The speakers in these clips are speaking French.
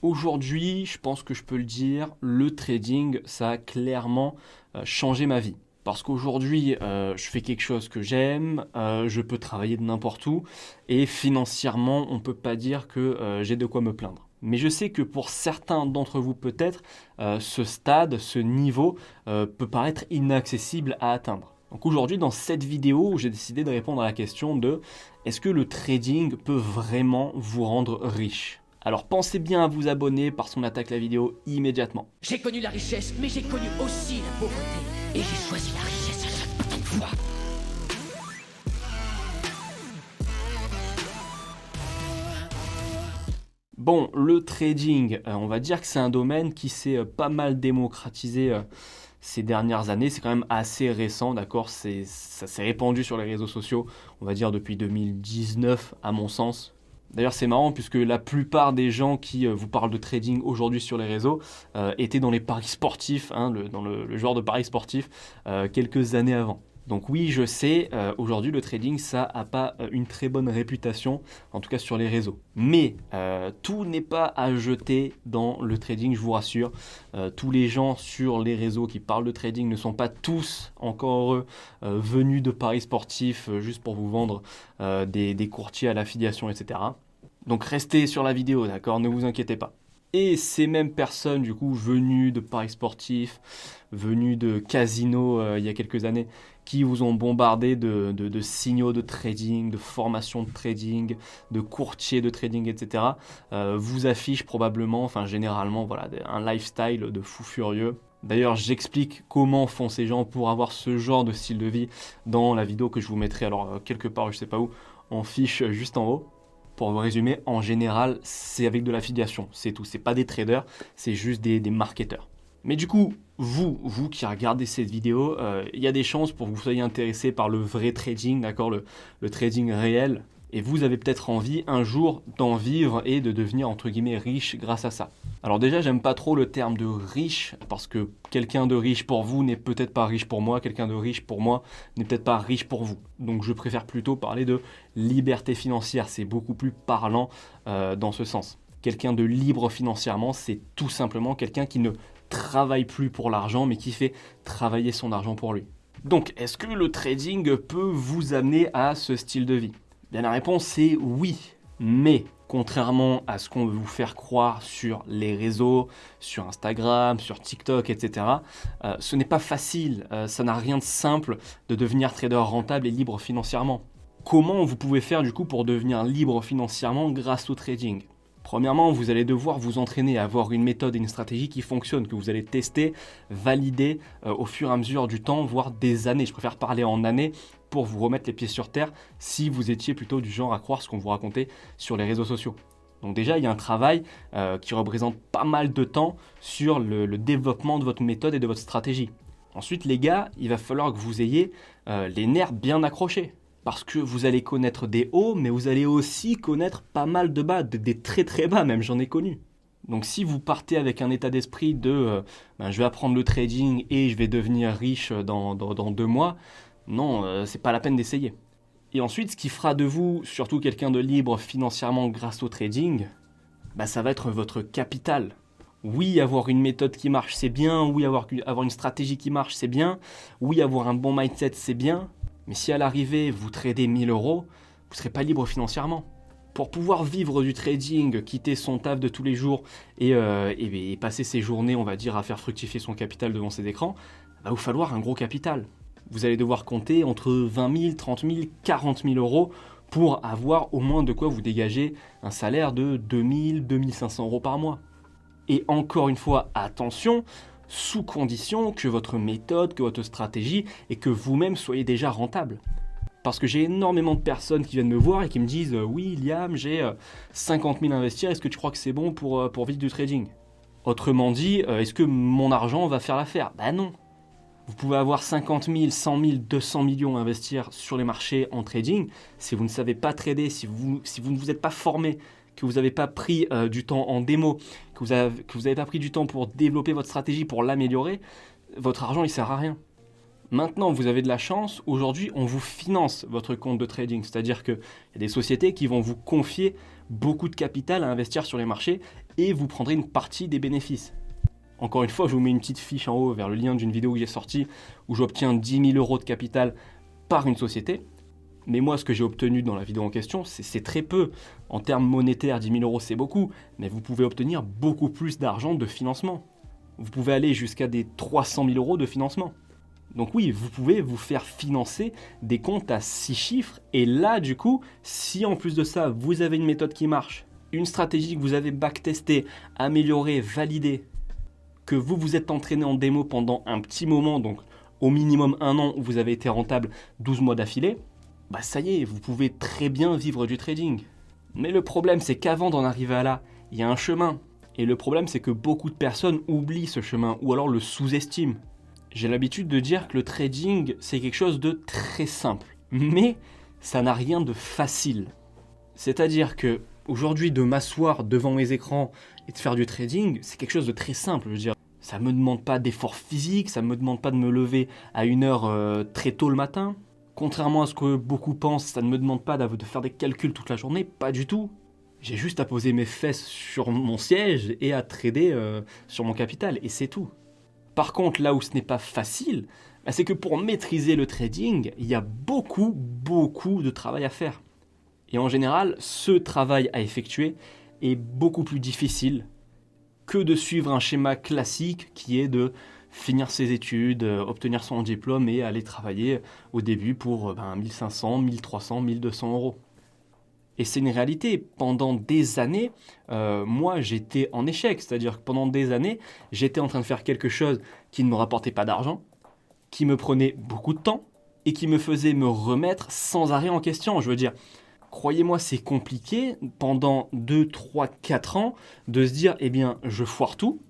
Aujourd'hui, je pense que je peux le dire, le trading, ça a clairement changé ma vie. Parce qu'aujourd'hui, je fais quelque chose que j'aime, je peux travailler de n'importe où, et financièrement, on ne peut pas dire que j'ai de quoi me plaindre. Mais je sais que pour certains d'entre vous peut-être, ce stade, ce niveau peut paraître inaccessible à atteindre. Donc aujourd'hui, dans cette vidéo, j'ai décidé de répondre à la question de est-ce que le trading peut vraiment vous rendre riche ? Alors pensez bien à vous abonner parce qu'on attaque la vidéo immédiatement. J'ai connu la richesse, mais j'ai connu aussi la pauvreté. Et j'ai choisi la richesse à chaque putain de fois. Bon, le trading, on va dire que c'est un domaine qui s'est pas mal démocratisé ces dernières années. C'est quand même assez récent, d'accord ? Ça s'est répandu sur les réseaux sociaux, on va dire depuis 2019 à mon sens. D'ailleurs, c'est marrant puisque la plupart des gens qui vous parlent de trading aujourd'hui sur les réseaux étaient dans les paris sportifs, dans le genre de paris sportifs quelques années avant. Donc oui, je sais, aujourd'hui le trading, ça n'a pas une très bonne réputation, en tout cas sur les réseaux. Mais tout n'est pas à jeter dans le trading, je vous rassure. Tous les gens sur les réseaux qui parlent de trading ne sont pas tous, encore heureux, venus de paris sportifs juste pour vous vendre des courtiers à l'affiliation, etc. Donc restez sur la vidéo, d'accord, ne vous inquiétez pas. Et ces mêmes personnes, du coup, venues de paris sportifs, venues de casinos il y a quelques années, qui vous ont bombardé de signaux de trading, de formations de trading, de courtiers de trading, etc., vous affichent probablement, enfin généralement, voilà, un lifestyle de fou furieux. D'ailleurs, j'explique comment font ces gens pour avoir ce genre de style de vie dans la vidéo que je vous mettrai, alors quelque part, je sais pas où, en fiche juste en haut. Pour vous résumer, en général, c'est avec de l'affiliation, c'est tout. C'est pas des traders, c'est juste des marketeurs. Mais du coup, vous qui regardez cette vidéo, il y a des chances pour que vous soyez intéressé par le vrai trading, d'accord, le trading réel. Et vous avez peut-être envie un jour d'en vivre et de devenir entre guillemets riche grâce à ça. Alors déjà, j'aime pas trop le terme de riche parce que quelqu'un de riche pour vous n'est peut-être pas riche pour moi, quelqu'un de riche pour moi n'est peut-être pas riche pour vous. Donc je préfère plutôt parler de liberté financière, c'est beaucoup plus parlant dans ce sens. Quelqu'un de libre financièrement, c'est tout simplement quelqu'un qui ne travaille plus pour l'argent mais qui fait travailler son argent pour lui. Donc est-ce que le trading peut vous amener à ce style de vie ? Bien, la réponse est oui, mais contrairement à ce qu'on veut vous faire croire sur les réseaux, sur Instagram, sur TikTok, etc., ce n'est pas facile, ça n'a rien de simple de devenir trader rentable et libre financièrement. Comment vous pouvez faire du coup pour devenir libre financièrement grâce au trading ? Premièrement, vous allez devoir vous entraîner à avoir une méthode et une stratégie qui fonctionnent, que vous allez tester, valider au fur et à mesure du temps, voire des années. Je préfère parler en années pour vous remettre les pieds sur terre si vous étiez plutôt du genre à croire ce qu'on vous racontait sur les réseaux sociaux. Donc déjà, il y a un travail qui représente pas mal de temps sur le développement de votre méthode et de votre stratégie. Ensuite, les gars, il va falloir que vous ayez les nerfs bien accrochés. Parce que vous allez connaître des hauts, mais vous allez aussi connaître pas mal de bas, des très très bas même, j'en ai connu. Donc si vous partez avec un état d'esprit de je vais apprendre le trading et je vais devenir riche dans 2 mois, non, c'est pas la peine d'essayer. Et ensuite, ce qui fera de vous surtout quelqu'un de libre financièrement grâce au trading, ça va être votre capital. Oui, avoir une méthode qui marche, c'est bien. Oui, avoir une stratégie qui marche, c'est bien. Oui, avoir un bon mindset, c'est bien. Mais si à l'arrivée, vous tradez 1000 €, vous ne serez pas libre financièrement. Pour pouvoir vivre du trading, quitter son taf de tous les jours et passer ses journées, on va dire, à faire fructifier son capital devant ses écrans, il va vous falloir un gros capital. Vous allez devoir compter entre 20 000, 30 000, 40 000 € pour avoir au moins de quoi vous dégager un salaire de 2 000, 2 500 € par mois. Et encore une fois, attention, sous condition que votre méthode, que votre stratégie et que vous-même soyez déjà rentable. Parce que j'ai énormément de personnes qui viennent me voir et qui me disent oui Liam, j'ai 50 000 à investir, est-ce que tu crois que c'est bon pour vivre du trading ? Autrement dit, est-ce que mon argent va faire l'affaire ? Non. Vous pouvez avoir 50 000, 100 000, 200 millions à investir sur les marchés en trading. Si vous ne savez pas trader, si vous ne vous êtes pas formé, que vous n'avez pas pris du temps en démo, que vous n'avez pas pris du temps pour développer votre stratégie, pour l'améliorer, votre argent, il ne sert à rien. Maintenant, vous avez de la chance. Aujourd'hui, on vous finance votre compte de trading. C'est-à-dire qu'il y a des sociétés qui vont vous confier beaucoup de capital à investir sur les marchés et vous prendrez une partie des bénéfices. Encore une fois, je vous mets une petite fiche en haut vers le lien d'une vidéo que j'ai sortie où j'obtiens 10 000 € de capital par une société. Mais moi, ce que j'ai obtenu dans la vidéo en question, c'est très peu. En termes monétaires, 10 000 € c'est beaucoup, mais vous pouvez obtenir beaucoup plus d'argent de financement. Vous pouvez aller jusqu'à des 300 000 € de financement. Donc oui, vous pouvez vous faire financer des comptes à 6 chiffres. Et là, du coup, si en plus de ça, vous avez une méthode qui marche, une stratégie que vous avez backtestée, améliorée, validée, que vous vous êtes entraîné en démo pendant un petit moment, donc au minimum 1 an où vous avez été rentable 12 mois d'affilée, bah ça y est, vous pouvez très bien vivre du trading. Mais le problème, c'est qu'avant d'en arriver à là, il y a un chemin. Et le problème, c'est que beaucoup de personnes oublient ce chemin ou alors le sous-estiment. J'ai l'habitude de dire que le trading, c'est quelque chose de très simple. Mais ça n'a rien de facile. C'est-à-dire que aujourd'hui, de m'asseoir devant mes écrans et de faire du trading, c'est quelque chose de très simple. Je veux dire, ça ne me demande pas d'effort physique, ça ne me demande pas de me lever à une heure très tôt le matin. Contrairement à ce que beaucoup pensent, ça ne me demande pas de faire des calculs toute la journée, pas du tout. J'ai juste à poser mes fesses sur mon siège et à trader sur mon capital, et c'est tout. Par contre, là où ce n'est pas facile, bah, c'est que pour maîtriser le trading, il y a beaucoup de travail à faire. Et en général, ce travail à effectuer est beaucoup plus difficile que de suivre un schéma classique qui est de finir ses études, obtenir son diplôme et aller travailler au début pour 1500, 1300, 1200 €. Et c'est une réalité. Pendant des années, moi j'étais en échec. C'est-à-dire que pendant des années, j'étais en train de faire quelque chose qui ne me rapportait pas d'argent, qui me prenait beaucoup de temps et qui me faisait me remettre sans arrêt en question. Je veux dire, croyez-moi, c'est compliqué pendant 2, 3, 4 ans de se dire, eh bien, je foire tout,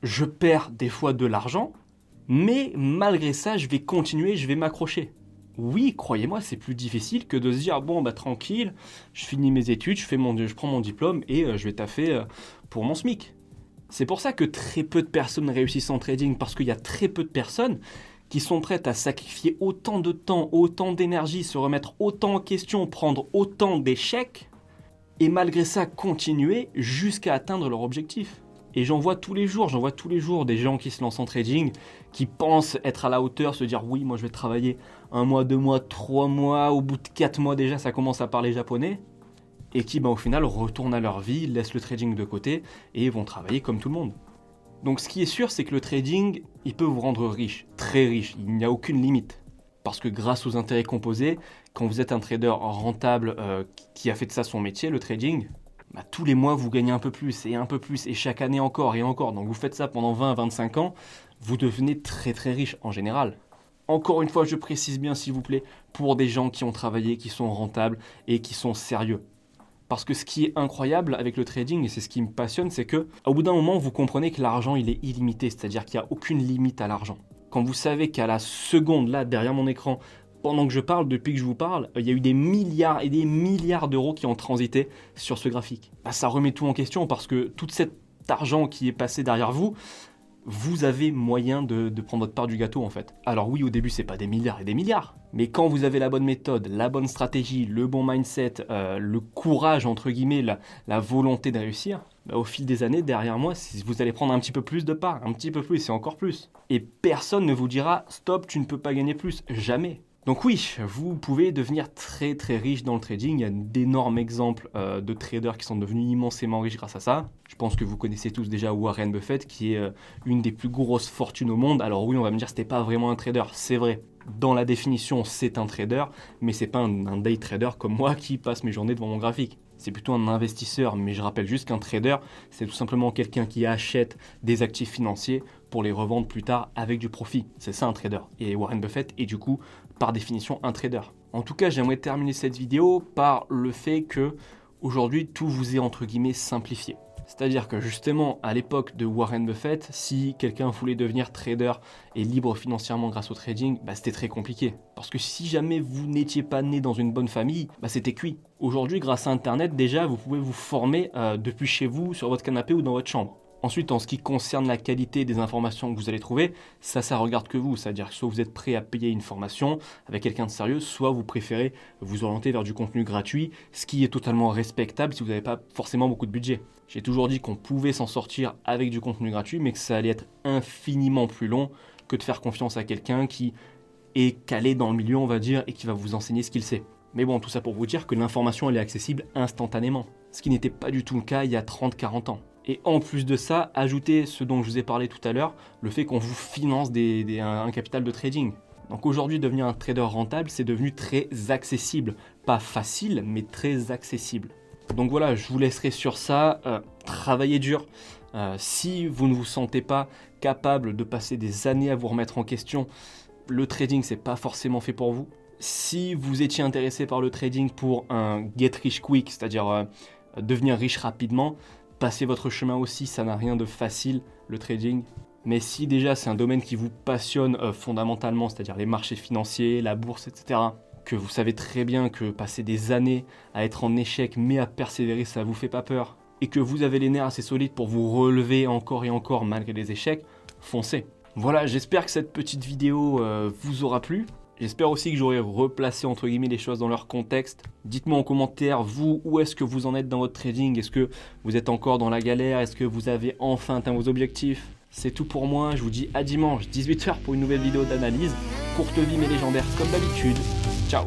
je perds des fois de l'argent, mais malgré ça, je vais continuer, je vais m'accrocher. Oui, croyez-moi, c'est plus difficile que de se dire, bon, bah tranquille, je finis mes études, je prends mon diplôme et je vais taffer pour mon SMIC. C'est pour ça que très peu de personnes réussissent en trading, parce qu'il y a très peu de personnes qui sont prêtes à sacrifier autant de temps, autant d'énergie, se remettre autant en question, prendre autant d'échecs, et malgré ça continuer jusqu'à atteindre leur objectif. Et j'en vois tous les jours des gens qui se lancent en trading, qui pensent être à la hauteur, se dire oui, moi je vais travailler 1 mois, 2 mois, 3 mois, au bout de 4 mois déjà ça commence à parler japonais, et qui au final retournent à leur vie, laissent le trading de côté et vont travailler comme tout le monde. Donc ce qui est sûr, c'est que le trading, il peut vous rendre riche, très riche, il n'y a aucune limite. Parce que grâce aux intérêts composés, quand vous êtes un trader rentable qui a fait de ça son métier, le trading, bah, tous les mois vous gagnez un peu plus, et chaque année encore et encore. Donc vous faites ça pendant 20-25 ans, vous devenez très très riche en général. Encore une fois, je précise bien s'il vous plaît, pour des gens qui ont travaillé, qui sont rentables et qui sont sérieux. Parce que ce qui est incroyable avec le trading, et c'est ce qui me passionne, c'est que au bout d'un moment, vous comprenez que l'argent, il est illimité, c'est-à-dire qu'il n'y a aucune limite à l'argent. Quand vous savez qu'à la seconde, là, derrière mon écran, pendant que je parle, depuis que je vous parle, il y a eu des milliards et des milliards d'euros qui ont transité sur ce graphique. Bah, ça remet tout en question parce que tout cet argent qui est passé derrière vous, vous avez moyen de prendre votre part du gâteau en fait. Alors oui, au début, c'est pas des milliards et des milliards. Mais quand vous avez la bonne méthode, la bonne stratégie, le bon mindset, le courage, entre guillemets, la volonté de réussir, bah, au fil des années, derrière moi, vous allez prendre un petit peu plus de part, un petit peu plus et encore plus. Et personne ne vous dira « stop, tu ne peux pas gagner plus ». Jamais. Donc oui, vous pouvez devenir très très riche dans le trading. Il y a d'énormes exemples de traders qui sont devenus immensément riches grâce à ça. Je pense que vous connaissez tous déjà Warren Buffett, qui est une des plus grosses fortunes au monde. Alors oui, on va me dire que c'était pas vraiment un trader, c'est vrai. Dans la définition, c'est un trader, mais c'est pas un day trader comme moi qui passe mes journées devant mon graphique. C'est plutôt un investisseur, mais je rappelle juste qu'un trader, c'est tout simplement quelqu'un qui achète des actifs financiers pour les revendre plus tard avec du profit. C'est ça un trader. Et Warren Buffett est du coup, par définition, un trader. En tout cas, j'aimerais terminer cette vidéo par le fait que aujourd'hui, tout vous est entre guillemets simplifié. C'est-à-dire que justement, à l'époque de Warren Buffett, si quelqu'un voulait devenir trader et libre financièrement grâce au trading, bah, c'était très compliqué. Parce que si jamais vous n'étiez pas né dans une bonne famille, bah, c'était cuit. Aujourd'hui, grâce à Internet, déjà, vous pouvez vous former depuis chez vous, sur votre canapé ou dans votre chambre. Ensuite, en ce qui concerne la qualité des informations que vous allez trouver, ça regarde que vous. C'est-à-dire que soit vous êtes prêt à payer une formation avec quelqu'un de sérieux, soit vous préférez vous orienter vers du contenu gratuit, ce qui est totalement respectable si vous n'avez pas forcément beaucoup de budget. J'ai toujours dit qu'on pouvait s'en sortir avec du contenu gratuit, mais que ça allait être infiniment plus long que de faire confiance à quelqu'un qui est calé dans le milieu, on va dire, et qui va vous enseigner ce qu'il sait. Mais bon, tout ça pour vous dire que l'information, elle est accessible instantanément, ce qui n'était pas du tout le cas il y a 30-40 ans. Et en plus de ça, ajoutez ce dont je vous ai parlé tout à l'heure, le fait qu'on vous finance un capital de trading. Donc aujourd'hui, devenir un trader rentable, c'est devenu très accessible. Pas facile, mais très accessible. Donc voilà, je vous laisserai sur ça. Travaillez dur. Si vous ne vous sentez pas capable de passer des années à vous remettre en question, le trading, c'est pas forcément fait pour vous. Si vous étiez intéressé par le trading pour un get rich quick, c'est-à-dire devenir riche rapidement, passez votre chemin aussi, ça n'a rien de facile, le trading. Mais si déjà c'est un domaine qui vous passionne fondamentalement, c'est-à-dire les marchés financiers, la bourse, etc., que vous savez très bien que passer des années à être en échec mais à persévérer, ça vous fait pas peur, et que vous avez les nerfs assez solides pour vous relever encore et encore malgré les échecs, foncez. Voilà, j'espère que cette petite vidéo vous aura plu. J'espère aussi que j'aurai replacé entre guillemets les choses dans leur contexte. Dites-moi en commentaire, vous, où est-ce que vous en êtes dans votre trading? Est-ce que vous êtes encore dans la galère? Est-ce que vous avez enfin atteint vos objectifs? C'est tout pour moi, je vous dis à dimanche 18h pour une nouvelle vidéo d'analyse. Courte vie mais légendaire comme d'habitude. Ciao!